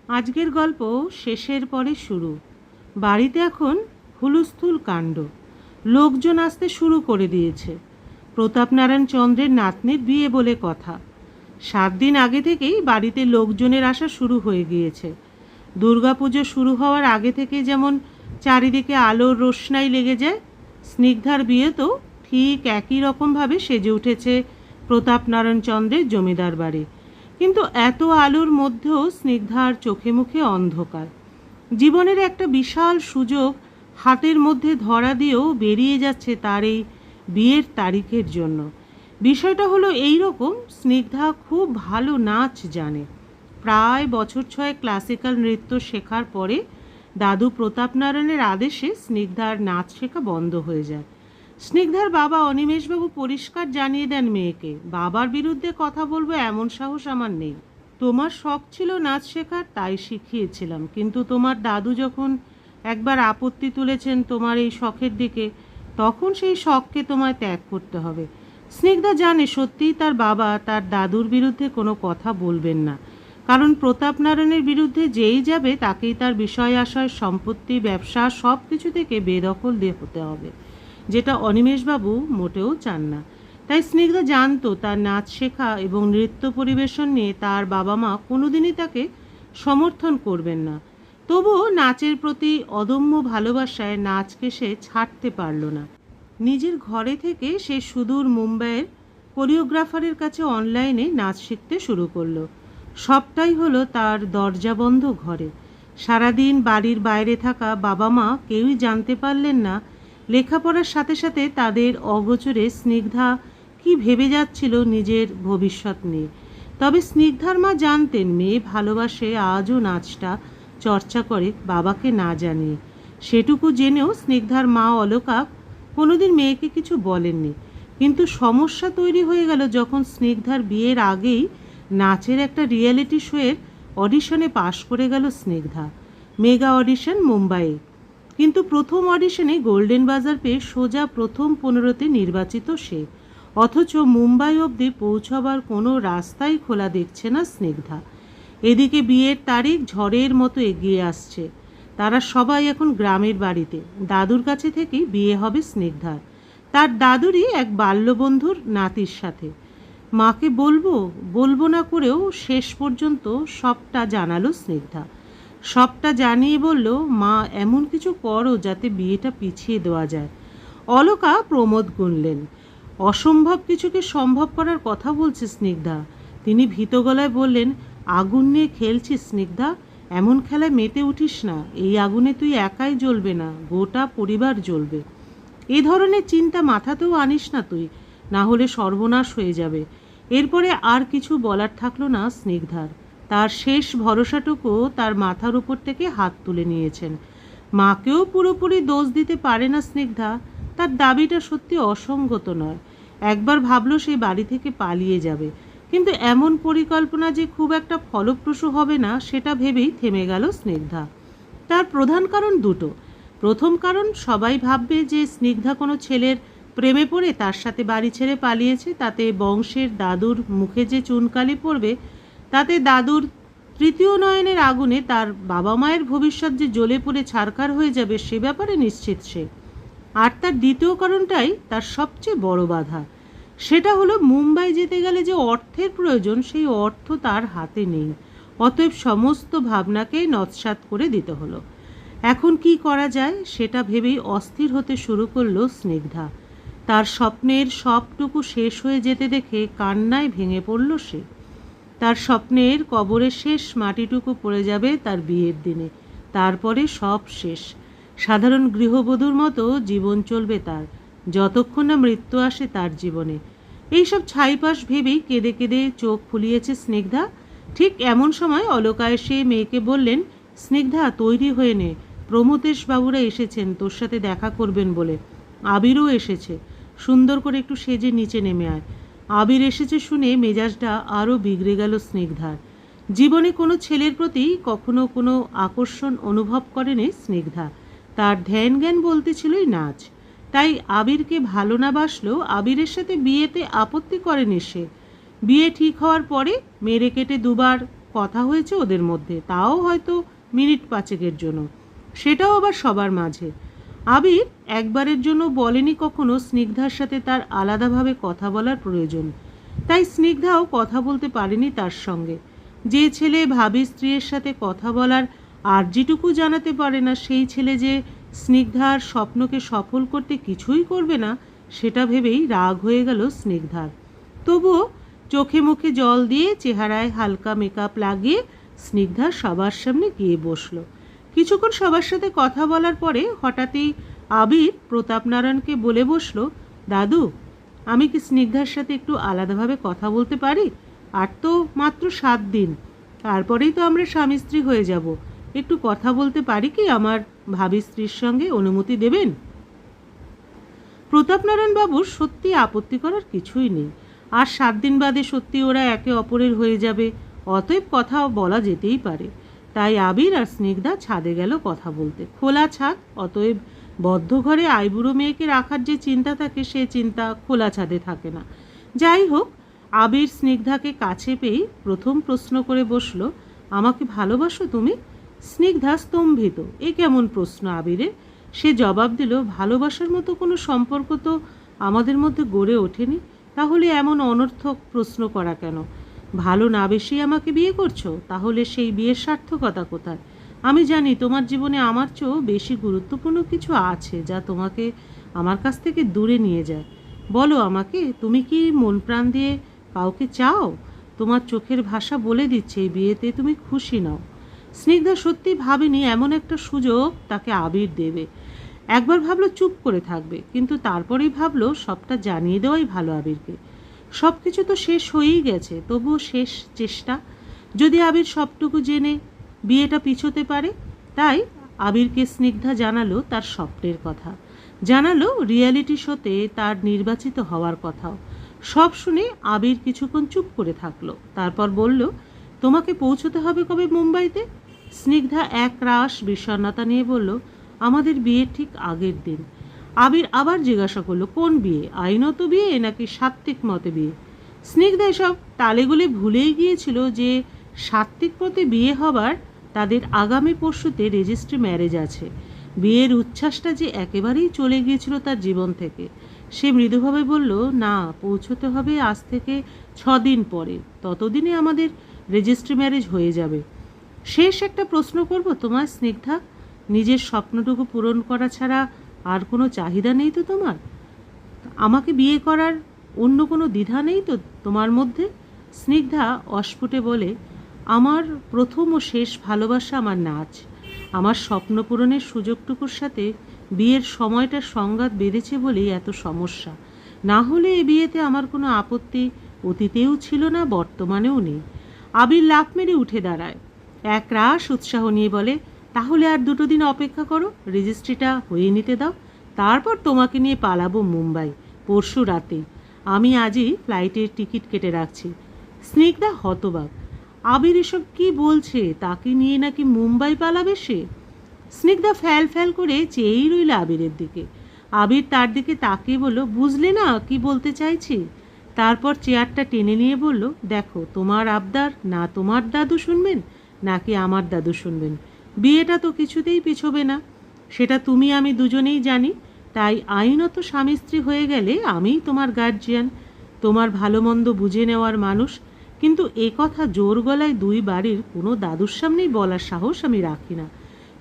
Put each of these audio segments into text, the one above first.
আজকের গল্প শেষের পরে শুরু। বাড়িতে এখন হুলস্থুল কাণ্ড। লোকজন আসতে শুরু করে দিয়েছে। প্রতাপনারায়ণ চন্দ্রের নাতনির বিয়ে বলে কথা। 7 দিন আগে থেকেই বাড়িতে লোকজনের আসা শুরু হয়ে গিয়েছে। দুর্গাপুজো শুরু হওয়ার আগে থেকে যেমন চারিদিকে আলোর রোশনাই লেগে যায়, স্নিগ্ধার বিয়ে তো ঠিক একই রকমভাবে সেজে উঠেছে প্রতাপনারায়ণ চন্দ্রের জমিদার বাড়ি। কিন্তু এত আলোর মধ্যেও স্নিগ্ধার চোখে মুখে অন্ধকার। জীবনের একটা বিশাল সুযোগ হাতের মধ্যে ধরা দিয়েও বেরিয়ে যাচ্ছে তার এই বিয়ের তারিখের জন্য। বিষয়টা হলো এই রকম, স্নিগ্ধা খুব ভালো নাচ জানে। প্রায় বছর 6 ক্লাসিক্যাল নৃত্য শেখার পরে দাদু প্রতাপনারায়ণের আদেশে স্নিগ্ধার নাচ শেখা বন্ধ হয়ে যায়। স্নিগ্ধার বাবা অনিমেষবাবু পরিষ্কার জানিয়ে দেন মেয়েকে, বাবার বিরুদ্ধে কথা বলবো এমন সাহস আমার নেই। তোমার শখ ছিল নাচ শেখার, তাই শিখিয়েছিলাম, কিন্তু তোমার দাদু যখন একবার আপত্তি তুলেছেন তোমার এই শখের দিকে, তখন সেই শখকে তোমায় ত্যাগ করতে হবে। স্নিগ্ধা জানে সত্যিই তার বাবা তার দাদুর বিরুদ্ধে কোনো কথা বলবেন না, কারণ প্রতাপনারায়ণের বিরুদ্ধে যেই যাবে তাকেই তার বিষয় আশয়, সম্পত্তি, ব্যবসা সব কিছু থেকে বেদখল দিয়ে হতে হবে, যেটা অনিমেষবাবু মোটেও চান না। তাই স্নিগ্ধা জানতো তার নাচ শেখা এবং নৃত্য পরিবেশন নিয়ে তার বাবা মা কোনোদিনই তাকে সমর্থন করবেন না। তবুও নাচের প্রতি অদম্য ভালোবাসায় নাচকে সে ছাড়তে পারল না। নিজের ঘরে থেকে সে সুদূর মুম্বাইয়ের কোরিওগ্রাফারের কাছে অনলাইনে নাচ শিখতে শুরু করলো। সবটাই হলো তার দরজা বন্ধ ঘরে। সারাদিন বাড়ির বাইরে থাকা বাবা মা কেউই জানতে পারলেন না লেখাপড়ার সাথে সাথে তাদের অগোচরে স্নিগ্ধা কি ভেবে যাচ্ছিল নিজের ভবিষ্যৎ নিয়ে। তবে স্নিগ্ধার মা জানতেন মেয়ে ভালোবাসে, আজও নাচটা চর্চা করে বাবাকে না জানিয়ে। সেটুকু জেনেও স্নিগ্ধার মা অলকা কোনোদিন মেয়েকে কিছু বলেননি। কিন্তু সমস্যা তৈরি হয়ে গেল যখন স্নিগ্ধার বিয়ের আগেই নাচের একটা রিয়েলিটি শোয়ের অডিশনে পাশ করে গেল স্নিগ্ধা। মেগা অডিশন মুম্বাইয়ে। কিন্তু প্রথম অডিশনে গোল্ডেন বাজার পেয়ে সোজা প্রথম 15তে নির্বাচিত সে। অথচ মুম্বাই অবধি পৌঁছবার কোনো রাস্তাই খোলা দেখছে না স্নিগ্ধা। এদিকে বিয়ের তারিখ ঝড়ের মতো এগিয়ে আসছে। তারা সবাই এখন গ্রামের বাড়িতে। দাদুর কাছে থেকেই বিয়ে হবে স্নিগ্ধার, তার দাদুরই এক বাল্যবন্ধুর নাতির সাথে। মাকে বলবো বলবো না করেও শেষ পর্যন্ত সবটা জানালো স্নিগ্ধা। সবটা জানিয়ে বলল, মা এমন কিছু করো যাতে বিয়েটা পিছিয়ে দেওয়া যায়। অলকা প্রমোদ গুনলেন। অসম্ভব কিছুকে সম্ভব করার কথা বলছে স্নিগ্ধা। তিনি ভীত গলায় বললেন, আগুন নিয়ে খেলছিস স্নিগ্ধা, এমন খেলায় মেতে উঠিস না। এই আগুনে তুই একাই জ্বলবে না, গোটা পরিবার জ্বলবে। এই ধরনের চিন্তা মাথাতেও আনিস না তুই, না হলে সর্বনাশ হয়ে যাবে। এরপরে আর কিছু বলার থাকলো না স্নিগ্ধার। তার শেষ ভরসাটুকু তার মাথার উপর থেকে হাত তুলে নিয়েছেন। মাকেও পুরোপুরি দোষ দিতে পারে না স্নিগ্ধা। তার দাবিটা সত্যি অসঙ্গত নয়। একবার ভাবলো সেই বাড়ি থেকে পালিয়ে যাবে, কিন্তু এমন পরিকল্পনা যে খুব একটা ফলপ্রসূ হবে না সেটা ভেবেই থেমে গেল স্নিগ্ধা। তার প্রধান কারণ দুটো। প্রথম কারণ, সবাই ভাববে যে স্নিগ্ধা কোনো ছেলের প্রেমে পড়ে তার সাথে বাড়ি ছেড়ে পালিয়েছে। তাতে বংশের দাদুর মুখে যে চুনকালি পড়বে, তাতে দাদুর তৃতীয় নয়নের আগুনে তার বাবা মায়ের ভবিষ্যৎ যে জ্বলে পড়ে ছারখার হয়ে যাবে সে ব্যাপারে নিশ্চিত সে। আর তার দ্বিতীয় কারণটাই তার সবচেয়ে বড় বাধা। সেটা হলো মুম্বাই যেতে গেলে যে অর্থের প্রয়োজন, সেই অর্থ তার হাতে নেই। অতএব সমস্ত ভাবনাকেই নস্যাৎ করে দিতে হলো। এখন কি করা যায় সেটা ভেবেই অস্থির হতে শুরু করলো স্নিগ্ধা। তার স্বপ্নের সবটুকু শেষ হয়ে যেতে দেখে কান্নায় ভেঙে পড়ল সে। তার স্বপ্নের কবরের শেষ মাটিটুকু পড়ে যাবে তার বিয়ের দিনে। তারপরে সব শেষ। সাধারণ গৃহবধূর মতো জীবন চলবে তার, যতক্ষণ না মৃত্যু আসে তার জীবনে। এইসব ছাইপাশ ভেবেই কেঁদে কেঁদে চোখ ফুলিয়েছে স্নিগ্ধা। ঠিক এমন সময় অলকা এসে মেয়েকে বললেন, স্নিগ্ধা তৈরি হয়ে নে, প্রমথেশ বাবুরা এসেছেন তোর সাথে দেখা করবেন বলে। আবিরও এসেছে, সুন্দর করে একটু সেজে নিচে নেমে আয়। আবির এসেছে শুনে মেজাজটা আরও বিগড়ে গেল স্নিগ্ধার। জীবনে কোনো ছেলের প্রতি কখনো কোনো আকর্ষণ অনুভব করেনি স্নিগ্ধা। তার ধ্যান জ্ঞান বলতে ছিলই নাচ। তাই আবিরকে ভালো না বাসলেও আবিরের সাথে বিয়েতে আপত্তি করেনি সে। বিয়ে ঠিক হওয়ার পরে মেরে কেটে দুবার কথা হয়েছে ওদের মধ্যে, তাও হয়তো মিনিট পাঁচেকের জন্য, সেটাও আবার সবার মাঝে। আবির একবারের জন্য বলেনি কখনো স্নিগ্ধার সাথে তার আলাদাভাবে কথা বলার প্রয়োজন, তাই স্নিগ্ধাও কথা বলতে পারেনি তার সঙ্গে। যে ছেলে ভাবি স্ত্রীর সাথে কথা বলার আর্জিটুকু জানাতে পারে না, সেই ছেলে যে স্নিগ্ধার স্বপ্নকে সফল করতে কিছুই করবে না, সেটা ভেবেই রাগ হয়ে গেল স্নিগ্ধার। তবুও চোখে মুখে জল দিয়ে চেহারায় হালকা মেকআপ লাগিয়ে স্নিগ্ধা সবার সামনে গিয়ে বসলো। কিছুক্ষণ সবার সাথে কথা বলার পরে হঠাৎই আবির প্রতাপনারায়ণকে বলে বসলো, দাদু, আমি কি স্নিগ্ধার সাথে একটু আলাদাভাবে কথা বলতে পারি? আর তো মাত্র 7 দিন, তারপরেই তো আমরা স্বামী স্ত্রী হয়ে যাব। একটু কথা বলতে পারি কি আমার ভাবি স্ত্রীর সঙ্গে? অনুমতি দেবেন? প্রতাপনারায়ণ বাবুর সত্যি আপত্তি করার কিছুই নেই। আর 7 দিন বাদে সত্যি ওরা একে অপরের হয়ে যাবে, অতএব কথা বলা যেতেই পারে। তাই আবির আর স্নিগ্ধা ছাদে গেল কথা বলতে। খোলা ছাদ, অতএব বদ্ধ ঘরে আইবুড়ো মেয়েকে রাখার যে চিন্তা থাকে, সে চিন্তা খোলা ছাদে থাকে না। যাই হোক, আবির স্নিগ্ধাকে কাছে পেয়েই প্রথম প্রশ্ন করে বসলো, আমাকে ভালোবাসো তুমি? স্নিগ্ধা স্তম্ভিত। এ কেমন প্রশ্ন আবিরের? সে জবাব দিল, ভালোবাসার মতো কোনো সম্পর্ক তো আমাদের মধ্যে গড়ে ওঠেনি, তাহলে এমন অনর্থক প্রশ্ন করা কেন? ভালো না বেশি আমাকে বিয়ে করছো, তাহলে সেই বিয়ের সার্থকতা কোথায়? আমি জানি তোমার জীবনে আমার চেয়েও বেশি গুরুত্বপূর্ণ কিছু আছে যা তোমাকে আমার কাছ থেকে দূরে নিয়ে যায়। বলো আমাকে, তুমি কি মন প্রাণ দিয়ে কাউকে চাও? তোমার চোখের ভাষা বলে দিচ্ছে এই বিয়েতে তুমি খুশি নাও। স্নিগ্ধা সত্যি ভাবেনি এমন একটা সুযোগ তাকে আবির দেবে। একবার ভাবলো চুপ করে থাকবে, কিন্তু তারপরেই ভাবলো সবটা জানিয়ে দেওয়াই ভালো আবিরকে। সব কিছু তো শেষ হয়েই গেছে, তবুও শেষ চেষ্টা। যদি আবির সবটুকু জেনে বিয়েটা পিছোতে পারে। তাই আবিরকে স্নিগ্ধা জানালো তার স্বপ্নের কথা, জানালো রিয়ালিটি শোতে তার নির্বাচিত হওয়ার কথাও। সব শুনে আবির কিছুক্ষণ চুপ করে থাকলো, তারপর বলল, তোমাকে পৌঁছতে হবে কবে মুম্বাইতে? স্নিগ্ধা এক রাশ বিষণ্ণতা নিয়ে বলল, আমাদের বিয়ের ঠিক আগের দিন। আবির আবার জিজ্ঞাসা করলো, কোন বিয়ে? আইনত বিয়ে নাকি সাত্ত্বিক মতে বিয়ে? স্নিগ্ধা এসব তালেগুলি ভুলেই গিয়েছিল যে সাত্ত্বিক মতে বিয়ে হবার তাদের আগামী পরশুতে রেজিস্ট্রি ম্যারেজ আছে। বিয়ের উচ্ছ্বাসটা যে একেবারেই চলে গিয়েছিল তার জীবন থেকে। সে মৃদুভাবে বলল, না, পৌঁছতে হবে আজ থেকে 6 দিন পরে, ততদিনে আমাদের রেজিস্ট্রি ম্যারেজ হয়ে যাবে। শেষ একটা প্রশ্ন করব তোমার স্নিগ্ধা, নিজের স্বপ্নটুকু পূরণ করা ছাড়া আর কোনো চাহিদা নেই তো তোমার? আমাকে বিয়ে করার অন্য কোনো দ্বিধা নেই তো তোমার মধ্যে? স্নিগ্ধা অস্ফুটে বলে, আমার প্রথম ও শেষ ভালোবাসা আমার নাচ। আমার স্বপ্ন পূরণের সুযোগটুকুর সাথে বিয়ের সময়টার সংঘাত বেঁধেছে বলেই এত সমস্যা। না হলে এ বিয়েতে আমার কোনো আপত্তি অতীতেও ছিল না, বর্তমানেও নেই। আবির লাফ মেরে উঠে দাঁড়ায়, এক রাশ উৎসাহ নিয়ে বলে, তাহলে আর 2 দিন অপেক্ষা করো, রেজিস্ট্রিটা হয়ে নিতে দাও, তারপর তোমাকে নিয়ে পালাবো মুম্বাই পরশু রাতেই। আমি আজই ফ্লাইটের টিকিট কেটে রাখছি। স্নিগ্ধা হতবাক। আবির এসব কি বলছে? তাকে নিয়ে নাকি মুম্বাই পালাবে সে? স্নিগ্ধা ফ্যাল ফ্যাল করে চেয়েই রইল আবিরের দিকে। আবির তার দিকে তাকিয়ে বলল, বুঝলে না কি বলতে চাইছি? তারপর চেয়ারটা টেনে নিয়ে বলল, দেখো, তোমার আবদার না তোমার দাদু শুনবেন নাকি আমার দাদু শুনবেন, বিয়েটা তো কিছুতেই পিছোবে না, সেটা তুমি আমি দুজনেই জানি। তাই আইনত স্বামী স্ত্রী হয়ে গেলে আমিই তোমার গার্জিয়ান, তোমার ভালো মন্দ বুঝে নেওয়ার মানুষ। কিন্তু এ কথা জোর গলায় 2 বাড়ির কোনো দাদুর সামনেই বলার সাহস আমি রাখি না।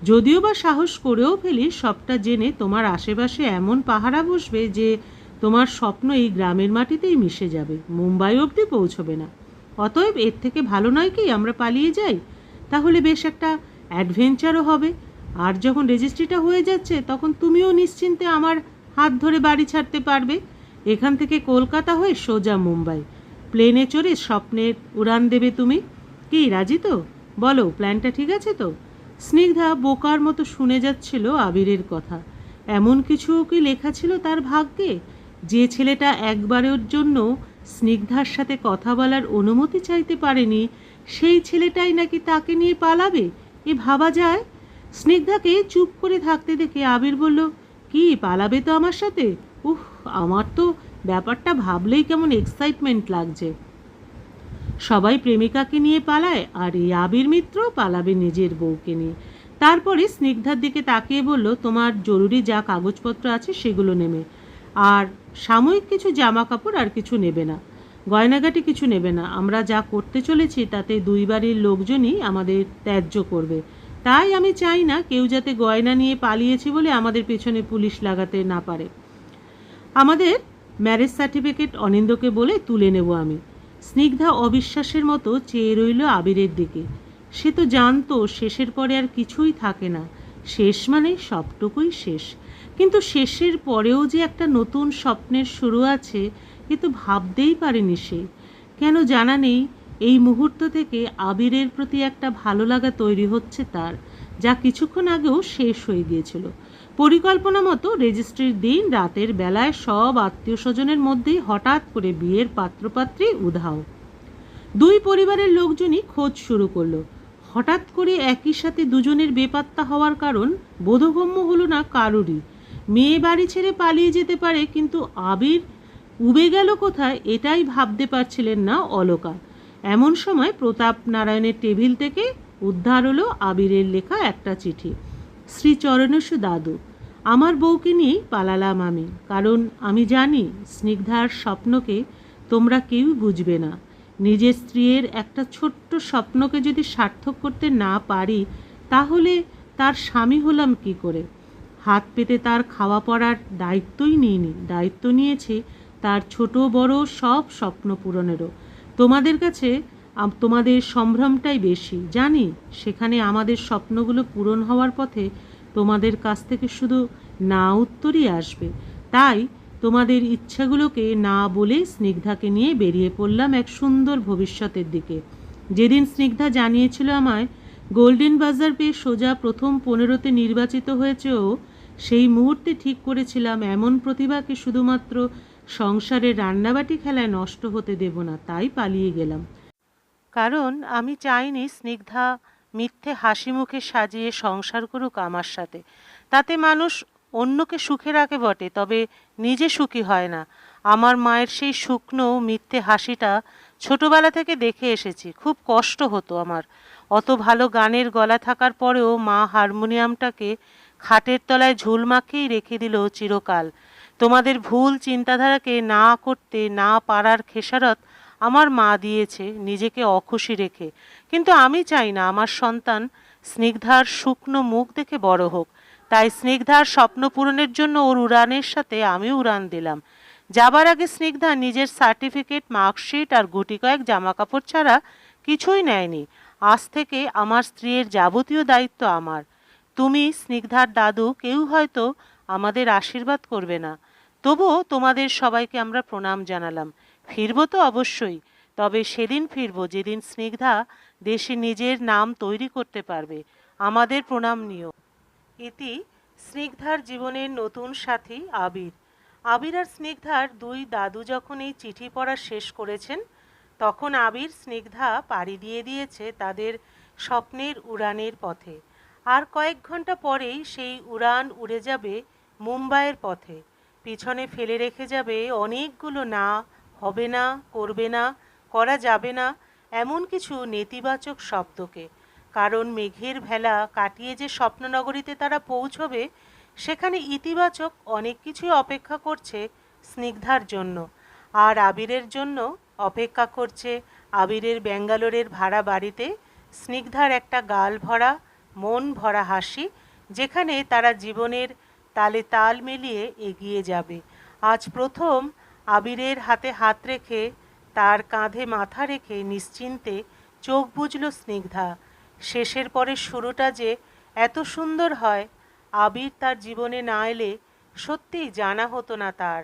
যদিও বা সাহস করেও ফেলি, সবটা জেনে তোমার আশেপাশে এমন পাহারা বসবে যে তোমার স্বপ্ন এই গ্রামের মাটিতেই মিশে যাবে, মুম্বাই অবধি পৌঁছবে না। অতএব এর থেকে ভালো নয় কি আমরা পালিয়ে যাই? তাহলে বেশ একটা অ্যাডভেঞ্চারও হবে। আর যখন রেজিস্ট্রিটা হয়ে যাচ্ছে, তখন তুমিও নিশ্চিন্তে আমার হাত ধরে বাড়ি ছাড়তে পারবে। এখান থেকে কলকাতা হয়ে সোজা মুম্বাই প্লেনে চড়ে স্বপ্নের উড়ান দেবে তুমি। কি, রাজি তো? বলো, প্ল্যানটা ঠিক আছে তো? স্নিগ্ধা বোকার মতো শুনে যাচ্ছিল আবিরের কথা। এমন কিছু কি লেখা ছিল তার ভাগ্যে? যে ছেলেটা একবারের জন্য স্নিগ্ধার সাথে কথা বলার অনুমতি চাইতে পারেনি, সেই ছেলেটাই নাকি তাকে নিয়ে পালাবে? এ ভাবা যায়? স্নিগ্ধাকে চুপ করে থাকতে দেখে আবির বলল, কি, পালাবে তো আমার সাথে? আমার তো ব্যাপারটা ভাবলেই কেমন এক্সাইটমেন্ট লাগছে। সবাই প্রেমিকাকে নিয়ে পালায়, আর এই আবির মিত্র পালাবে নিজের বউকে নিয়ে। তারপরে স্নিগ্ধার দিকে তাকিয়ে বলল, তোমার জরুরি যা কাগজপত্র আছে সেগুলো নেবে, আর সাময়িক কিছু জামা কাপড় আর কিছু নেবে না, গয়নাগাটি কিছু নেবে না। আমরা যা করতে চলেছি তাতে দুই বাড়ির লোকজনই আমাদের ত্যায্য করবে, তাই আমি চাই না কেউ যাতে গয়না নিয়ে পালিয়েছি বলে আমাদের পেছনে পুলিশ লাগাতে না পারে। আমাদের ম্যারেজ সার্টিফিকেট অনিন্দকে বলে তুলে নেব আমি। স্নিগ্ধা অবিশ্বাসের মতো চেয়ে রইল আবিরের দিকে। সে তো জানতো শেষের পরে আর কিছুই থাকে না, শেষ মানে সবটুকুই শেষ। কিন্তু শেষের পরেও যে একটা নতুন স্বপ্নের শুরু আছে, এ তো ভাবতেই পারেনি সে। কেন জানা নেই, এই মুহূর্ত থেকে আবিরের প্রতি একটা ভালো লাগা তৈরি হচ্ছে তার, যা কিছুক্ষণ আগেও শেষ হয়ে গিয়েছিল। পরিকল্পনা মতো রেজিস্ট্রির দিন রাতের বেলায় সব আত্মীয় স্বজনের মধ্যেই হঠাৎ করে বিয়ের পাত্রপাত্রী উধাও। দুই পরিবারের লোকজনই খোঁজ শুরু করলো। হঠাৎ করে একই সাথে দুজনের বেপাত্তা হওয়ার কারণ বোধগম্য হলো না কারোরই। মেয়ে বাড়ি ছেড়ে পালিয়ে যেতে পারে, কিন্তু আবির উবে গেল কোথায় এটাই ভাবতে পারছিলেন না অলকা। এমন সময় প্রতাপ নারায়ণের টেবিল থেকে উদ্ধার হলো আবিরের লেখা একটা চিঠি। শ্রী চরণেশু দাদু, আমার বউকে নিয়েই পালালাম আমি, কারণ আমি জানি স্নিগ্ধার স্বপ্নকে তোমরা কেউ বুঝবে না। নিজের স্ত্রীর একটা ছোট্ট স্বপ্নকে যদি সার্থক করতে না পারি, তাহলে তার স্বামী হলাম কি করে? হাত পেতে তার খাওয়া পড়ার দায়িত্বই নিইনি, দায়িত্ব নিয়েছি তার ছোট বড় সব স্বপ্ন পূরণেরও। তোমাদের কাছে তোমাদের সম্ভ্রমটাই বেশি, জানি সেখানে আমাদের স্বপ্নগুলো পূরণ হওয়ার পথে তোমাদের কাছ থেকে শুধু না উত্তরই আসবে। তাই তোমাদের ইচ্ছাগুলোকে না বলে স্নিগ্ধাকে নিয়ে বেরিয়ে পড়লাম এক সুন্দর ভবিষ্যতের দিকে। যেদিন স্নিগ্ধা জানিয়েছিল আমায় গোল্ডেন বাজার পেয়ে সোজা প্রথম 15তে নির্বাচিত হয়েছে ও, সেই মুহূর্তে ঠিক করেছিলাম এমন প্রতিভাকে শুধুমাত্র সংসারের রান্নাবাটি খেলায় নষ্ট হতে দেব না। তাই পালিয়ে গেলাম, কারণ আমি চাইনি স্নিগ্ধা মিথ্যে হাসি মুখে সাজিয়ে সংসার করুক আমার সাথে। তাতে মানুষ অন্যকে সুখে রাখে বটে, তবে নিজে সুখী হয় না। আমার মায়ের সেই শুকনো মিথ্যে হাসিটা ছোটবেলা থেকে দেখে এসেছি, খুব কষ্ট হতো আমার। অত ভালো গানের গলা থাকার পরেও মা হারমোনিয়ামটাকে খাটের তলায় ঝুল মাখিয়েই রেখে দিল চিরকাল। তোমাদের ভুল চিন্তাধারাকে না করতে না পারার খেসারত আমার মা দিয়েছে নিজেকে অখুশি রেখে। কিন্তু আমি চাই না আমার সন্তান স্নিগ্ধার শুকনো মুখ দেখে বড় হোক। তাই স্নিগ্ধার স্বপ্ন পূরণের জন্য ওর উড়ানের সাথে আমিও উড়ান দিলাম। যাবার আগে স্নিগ্ধা নিজের সার্টিফিকেট, মার্কশিট আর গুটি কয়েক জামা কাপড় ছাড়া কিছুই নেয়নি। আজ থেকে আমার স্ত্রীর যাবতীয় দায়িত্ব আমার। তুমি, স্নিগ্ধার দাদু, কেউ হয়তো আমাদের আশীর্বাদ করবে না, তবুও তোমাদের সবাইকে আমরা প্রণাম জানালাম। ফিরবো তো অবশ্যই, তবে সেদিন ফিরবো যেদিন স্নিগ্ধা দেশে নিজের নাম তৈরি করতে পারবে। আমাদের প্রণাম নিও। ইতি স্নিগ্ধার জীবনের নতুন সাথী আবির। আবির আর স্নিগ্ধার দুই দাদু যখন এই চিঠি পড়া শেষ করেছেন, তখন আবির স্নিগ্ধা পাড়ি দিয়ে দিয়েছে তাদের স্বপ্নের উড়ানের পথে। আর কয়েক ঘন্টা পরেই সেই উড়ান উড়ে যাবে মুম্বাইয়ের পথে। পিছনে ফেলে রেখে যাবে অনেকগুলো না, হবে না, করবে না, করা যাবে না এমন কিছু নেতিবাচক শব্দকে। কারণ মেঘের ভেলা কাটিয়ে যে স্বপ্ননগরীতে তারা পৌঁছবে, সেখানে ইতিবাচক অনেক কিছুই অপেক্ষা করছে স্নিগ্ধার জন্য। আর আবিরের জন্য অপেক্ষা করছে আবিরের ব্যাঙ্গালোরের ভাড়া বাড়িতে স্নিগ্ধার একটা গাল ভরা মন ভরা হাসি, যেখানে তারা জীবনের তালে তাল মিলিয়ে এগিয়ে যাবে। আজ প্রথম আবিরের হাতে হাত রেখে তার কাঁধে মাথা রেখে নিশ্চিন্তে চোখ বুজল স্নিগ্ধা। শেষের পরে শুরুটা যে এত সুন্দর হয়, আবির তার জীবনে না এলে সত্যিই জানা হতো না তার।